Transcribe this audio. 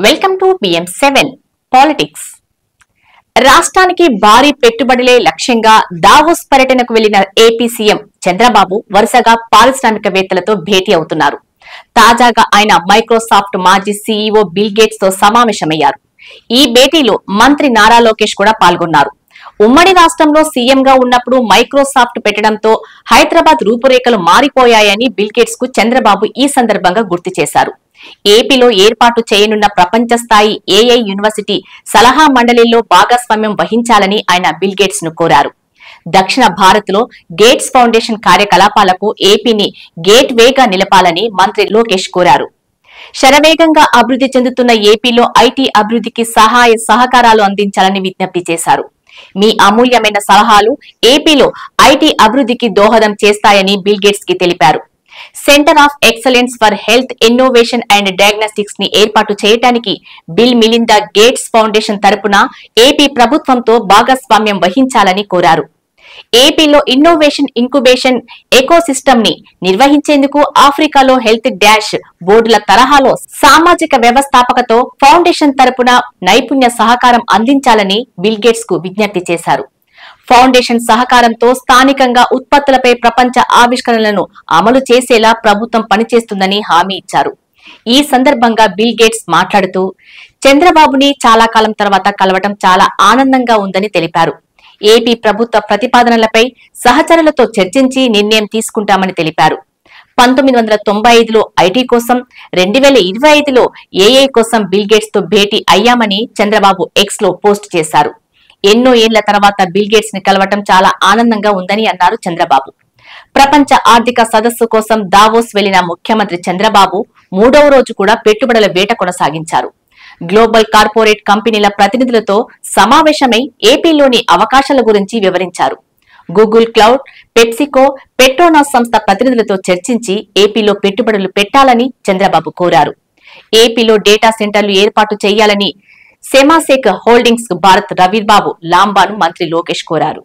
Welcome to PM7 politics. రాష్ట్రానికి భారీ పెట్టుబడులే లక్ష్యంగా దావోస్ పర్యటనకు వెళ్లిన ఏపీ సీఎం చంద్రబాబు వరుసగా పారిశ్రామికవేత్తలతో భేటీ అవుతున్నారు. తాజాగా ఆయన మైక్రోసాఫ్ట్ మాజీ సీఈఓ బిల్ గేట్స్ తో సమావేశమయ్యారు. ఈ భేటీలో మంత్రి నారా లోకేష్ కూడా పాల్గొన్నారు. ఉమ్మడి రాష్ట్రంలో సీఎంగా ఉన్నప్పుడు మైక్రోసాఫ్ట్ పెట్టడంతో హైదరాబాద్ రూపురేఖలు మారిపోయాయని బిల్ గేట్స్ కు చంద్రబాబు ఈ సందర్భంగా గుర్తు చేశారు. ఏపీలో ఏర్పాటు చేయనున్న ప్రపంచ స్థాయి ఏఐ యూనివర్సిటీ సలహా మండలిలో భాగస్వామ్యం వహించాలని ఆయన బిల్ గేట్స్ ను కోరారు. దక్షిణ భారత్ లో గేట్స్ ఫౌండేషన్ కార్యకలాపాలకు ఏపీని గేట్ వేగా నిలపాలని మంత్రి లోకేష్ కోరారు. శరవేగంగా అభివృద్ధి చెందుతున్న ఏపీలో ఐటీ అభివృద్ధికి సహాయ సహకారాలు అందించాలని విజ్ఞప్తి చేశారు. మీ అమూల్యమైన సలహాలు ఏపీలో ఐటీ అభివృద్ధికి దోహదం చేస్తాయని బిల్ గేట్స్ కి తెలిపారు. Centre of excellence for health innovation and diagnostics ని ఏర్పాటు చేయడానికి బిల్ మిలిందా గేట్స్ ఫౌండేషన్ తరపున ఏపీ ప్రభుత్వంతో భాగస్వామ్యం వహించాలని కోరారు. ఏపీలో ఇన్నోవేషన్ ఇంక్యుబేషన్ ఎకోసిస్టమ్ ని నిర్వహించేందుకు ఆఫ్రికాలో హెల్త్ డాష్ బోర్డుల తరహాలో సామాజిక వ్యవస్థాపకతో ఫౌండేషన్ తరపున నైపుణ్య సహకారం అందించాలని బిల్ గేట్స్ కు విజ్ఞప్తి చేశారు. ఫౌండేషన్ సహకారంతో స్థానికంగా ఉత్పత్తులపై ప్రపంచ ఆవిష్కరణలను అమలు చేసేలా ప్రభుత్వం పనిచేస్తుందని హామీ ఇచ్చారు. ఈ సందర్భంగా బిల్ గేట్స్ మాట్లాడుతూ చంద్రబాబుని చాలా కాలం తర్వాత కలవటం చాలా ఆనందంగా ఉందని తెలిపారు. ఏపీ ప్రభుత్వ ప్రతిపాదనలపై సహచరులతో చర్చించి నిర్ణయం తీసుకుంటామని తెలిపారు. 1995లో ఐటీ కోసం, 2025లో ఏఐ కోసం బిల్ గేట్స్ తో భేటీ అయ్యామని చంద్రబాబు ఎక్స్ లో పోస్ట్ చేశారు. ఎన్నో ఏళ్ల తర్వాత బిల్ గేట్స్ ని కలవటం చాలా ఆనందంగా ఉందని అన్నారు చంద్రబాబు. ప్రపంచ ఆర్థిక సదస్సు కోసం దావోస్ వెళ్లిన ముఖ్యమంత్రి చంద్రబాబు 3వ రోజు కూడా పెట్టుబడుల వేట కొనసాగించారు. గ్లోబల్ కార్పొరేట్ కంపెనీల ప్రతినిధులతో సమావేశమై ఏపీలోని అవకాశాల గురించి వివరించారు. గూగుల్ క్లౌడ్, పెప్సికో, పెట్రోనాస్ సంస్థ ప్రతినిధులతో చర్చించి ఏపీలో పెట్టుబడులు పెట్టాలని చంద్రబాబు కోరారు. ఏపీలో డేటా సెంటర్లు ఏర్పాటు చేయాలని సెమాసెక్ హోల్డింగ్స్ భారత్ రవిబాబు లాంబాను మంత్రి లోకేష్ కోరారు.